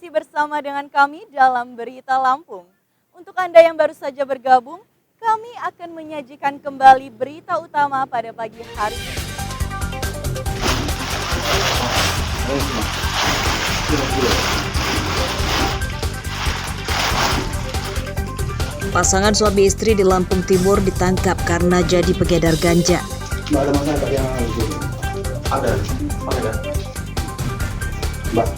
masih bersama dengan kami dalam Berita Lampung. Untuk Anda yang baru saja bergabung, kami akan menyajikan kembali berita utama pada pagi hari ini. Pasangan suami istri di Lampung Timur ditangkap karena jadi pengedar ganja. Mbak, ada masalah yang ada? Ada. Mbak.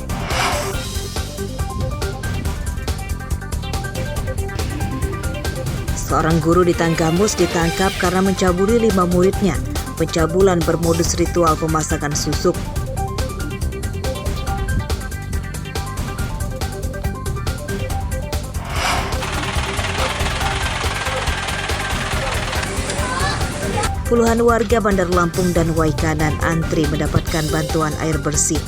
Seorang guru di Tanggamus ditangkap karena mencabuli 5 muridnya. Pencabulan bermodus ritual pemasangan susuk. Puluhan warga Bandar Lampung dan Waikanan antri mendapatkan bantuan air bersih.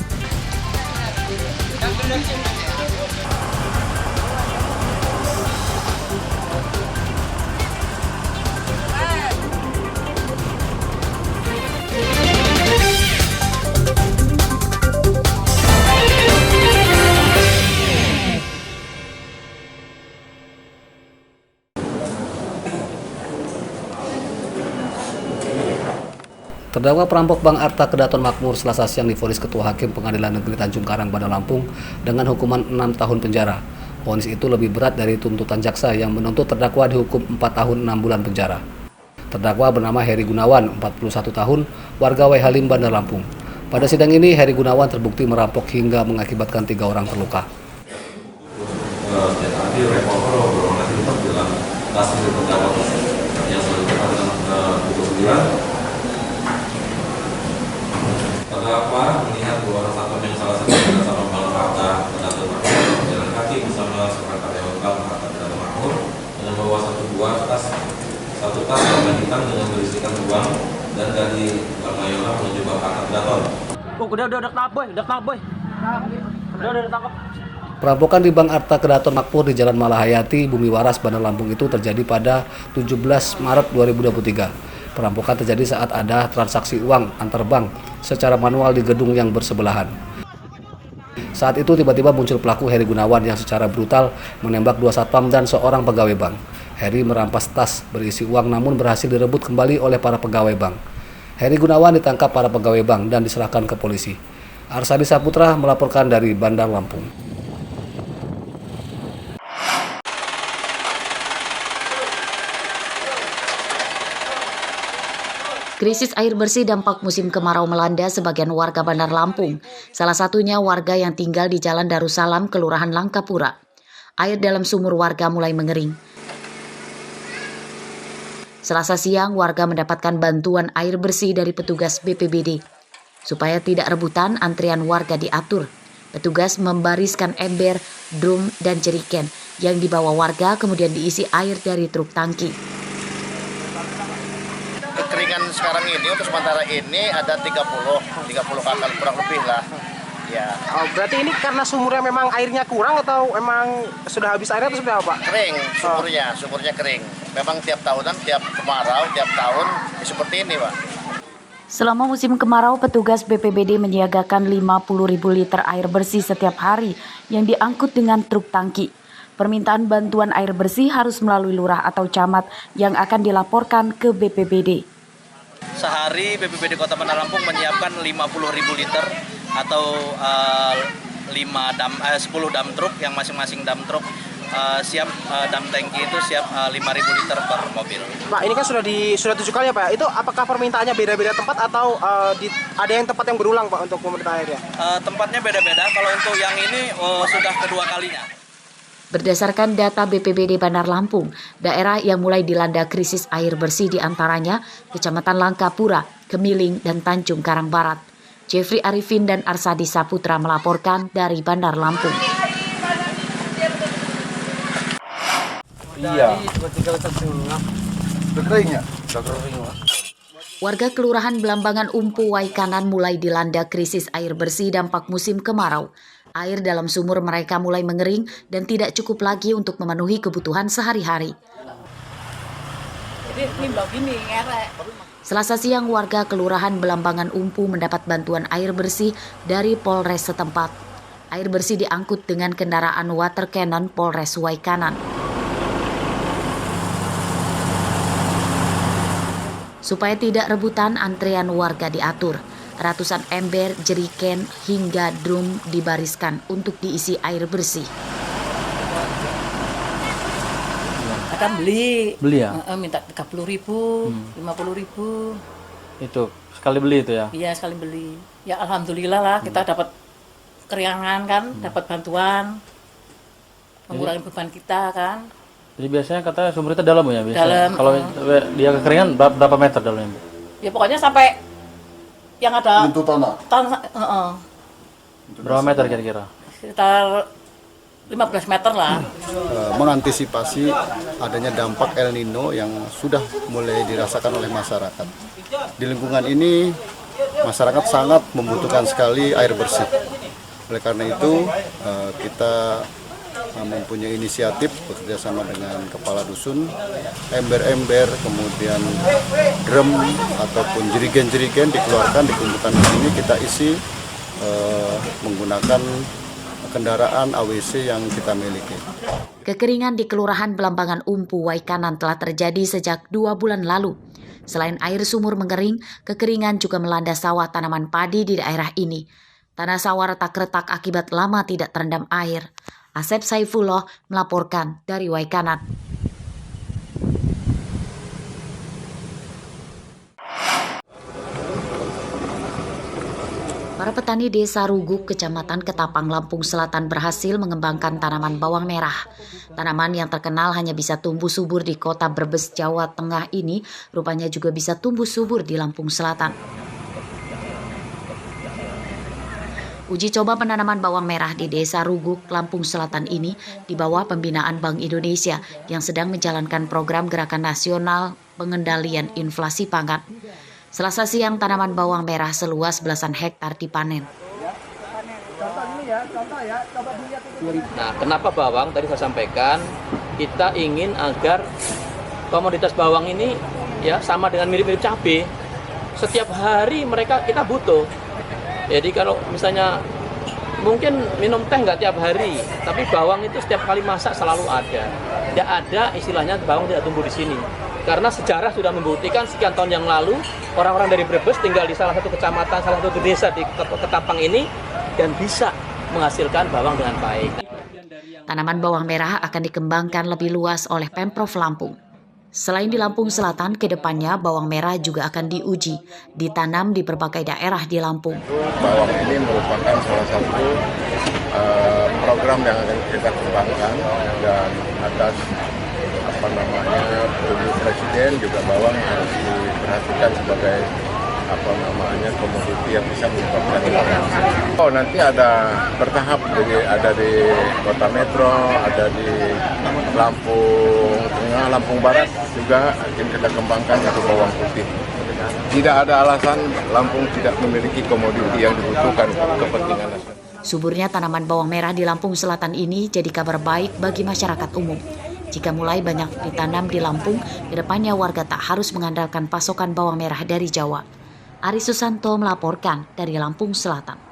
Terdakwa perampok Bank Arta Kedaton Makmur Selasa siang divonis Ketua Hakim Pengadilan Negeri Tanjung Karang, Bandar Lampung dengan hukuman 6 tahun penjara. Vonis itu lebih berat dari tuntutan jaksa yang menuntut terdakwa dihukum 4 tahun 6 bulan penjara. Terdakwa bernama Heri Gunawan, 41 tahun, warga Waihalim, Bandar Lampung. Pada sidang ini, Heri Gunawan terbukti merampok hingga mengakibatkan 3 orang terluka. Terdakwa melihat bahwa orang yang salah satu nasabah Bank Arta Kedaton Makmur berjalan kaki bersama seorang karyawan Bank Arta Kedaton Makmur dengan membawa satu tas warna hitam dengan berisikan uang dan dari Bank Mayora menuju Bank Arta Kedaton. Udah tangkap. Udah ditangkap. Perampokan di Bank Arta Kedaton Makmur di Jalan Malahayati, Bumi Waras, Bandar Lampung itu terjadi pada 17 Maret 2023. Perampokan terjadi saat ada transaksi uang antar bank secara manual di gedung yang bersebelahan. Saat itu tiba-tiba muncul pelaku Heri Gunawan yang secara brutal menembak 2 satpam dan seorang pegawai bank. Heri merampas tas berisi uang namun berhasil direbut kembali oleh para pegawai bank. Heri Gunawan ditangkap para pegawai bank dan diserahkan ke polisi. Arsadi Saputra melaporkan dari Bandar Lampung. Krisis air bersih dampak musim kemarau melanda sebagian warga Bandar Lampung. Salah satunya warga yang tinggal di Jalan Darussalam, Kelurahan Langkapura. Air dalam sumur warga mulai mengering. Selasa siang, warga mendapatkan bantuan air bersih dari petugas BPBD. Supaya tidak rebutan, antrian warga diatur. Petugas membariskan ember, drum, dan jeriken yang dibawa warga kemudian diisi air dari truk tangki. Kekeringan sekarang ini untuk sementara ini ada 30 kakak kurang lebih lah. Ya. Oh, berarti ini karena sumurnya memang airnya kurang atau emang sudah habis airnya atau sudah apa? Kering sumurnya kering. Memang tiap tahunan, tiap kemarau, tiap tahun seperti ini, Pak. Selama musim kemarau, petugas BPBD menyiagakan 50.000 liter air bersih setiap hari yang diangkut dengan truk tangki. Permintaan bantuan air bersih harus melalui lurah atau camat yang akan dilaporkan ke BPBD. Sehari BPBD Kota Bandar Lampung menyiapkan 50.000 liter atau 10 dump truk yang masing-masing dump truk siap dump tangki itu siap 5.000 liter per mobil. Pak, ini kan sudah 7 kali ya Pak. Itu apakah permintaannya beda-beda tempat atau ada yang tempat yang berulang Pak untuk pemerintah airnya? Tempatnya beda-beda. Kalau untuk yang ini sudah kedua kalinya. Berdasarkan data BPBD Bandar Lampung, daerah yang mulai dilanda krisis air bersih diantaranya Kecamatan Langkapura, Kemiling, dan Tanjung Karang Barat. Jeffrey Arifin dan Arsadi Saputra melaporkan dari Bandar Lampung. Iya. Warga Kelurahan Belambangan Umpu, Waikanan mulai dilanda krisis air bersih dampak musim kemarau. Air dalam sumur mereka mulai mengering dan tidak cukup lagi untuk memenuhi kebutuhan sehari-hari. Selasa siang, warga Kelurahan Belambangan Umpu mendapat bantuan air bersih dari Polres setempat. Air bersih diangkut dengan kendaraan water cannon Polres Waikanan. Supaya tidak rebutan, antrean warga diatur. Ratusan ember, jeriken, hingga drum dibariskan untuk diisi air bersih. Kadang beli ya? Minta 30.000, 50.000. Itu sekali beli itu ya? Iya, sekali beli. Ya alhamdulillah lah kita dapat keringanan kan, dapat bantuan, mengurangi beban kita kan. Jadi biasanya katanya sumur itu dalam ya? Biasanya. Dalam. Kalau dia kekeringan berapa meter dalamnya? Ya pokoknya sampai yang ada Bentuk tanah. Berapa meter kira-kira? Sekitar 15 meter lah. Mengantisipasi adanya dampak El Nino yang sudah mulai dirasakan oleh masyarakat. Di lingkungan ini masyarakat sangat membutuhkan sekali air bersih. Oleh karena itu kita mempunyai inisiatif bekerjasama dengan kepala dusun, ember-ember, kemudian drum ataupun jerigen-jerigen dikeluarkan, dikumpulkan di sini, kita isi menggunakan kendaraan AWC yang kita miliki. Kekeringan di Kelurahan Belambangan Umpu, Waikanan telah terjadi sejak 2 bulan lalu. Selain air sumur mengering, kekeringan juga melanda sawah tanaman padi di daerah ini. Tanah sawah retak-retak akibat lama tidak terendam air. Asep Saifullah melaporkan dari Waikanan. Para petani desa Ruguk, Kecamatan Ketapang, Lampung Selatan berhasil mengembangkan tanaman bawang merah. Tanaman yang terkenal hanya bisa tumbuh subur di kota Brebes, Jawa Tengah ini rupanya juga bisa tumbuh subur di Lampung Selatan. Uji coba penanaman bawang merah di Desa Ruguk, Lampung Selatan ini di bawah pembinaan Bank Indonesia yang sedang menjalankan program Gerakan Nasional Pengendalian Inflasi Pangan. Selasa siang tanaman bawang merah seluas belasan hektar dipanen. Nah, kenapa bawang? Tadi saya sampaikan, kita ingin agar komoditas bawang ini ya sama dengan mirip-mirip cabai. Setiap hari kita butuh. Jadi kalau misalnya mungkin minum teh nggak tiap hari, tapi bawang itu setiap kali masak selalu ada. Tidak ada istilahnya bawang tidak tumbuh di sini. Karena sejarah sudah membuktikan sekian tahun yang lalu, orang-orang dari Brebes tinggal di salah satu kecamatan, salah satu desa di Ketapang ini, dan bisa menghasilkan bawang dengan baik. Tanaman bawang merah akan dikembangkan lebih luas oleh Pemprov Lampung. Selain di Lampung Selatan, kedepannya bawang merah juga akan diuji, ditanam di berbagai daerah di Lampung. Bawang ini merupakan salah satu program yang akan kita kembangkan, dan atas petunjuk Presiden juga bawang harus diperhatikan sebagai komoditi yang bisa menyebabkan inflasi. Oh, nanti ada bertahap, jadi ada di Kota Metro, ada di Lampung Tengah, Lampung Barat juga akan kita kembangkan untuk bawang putih. Tidak ada alasan Lampung tidak memiliki komoditi yang dibutuhkan kepentingan nasional. Suburnya tanaman bawang merah di Lampung Selatan ini jadi kabar baik bagi masyarakat umum. Jika mulai banyak ditanam di Lampung, kedepannya warga tak harus mengandalkan pasokan bawang merah dari Jawa. Ari Susanto melaporkan dari Lampung Selatan.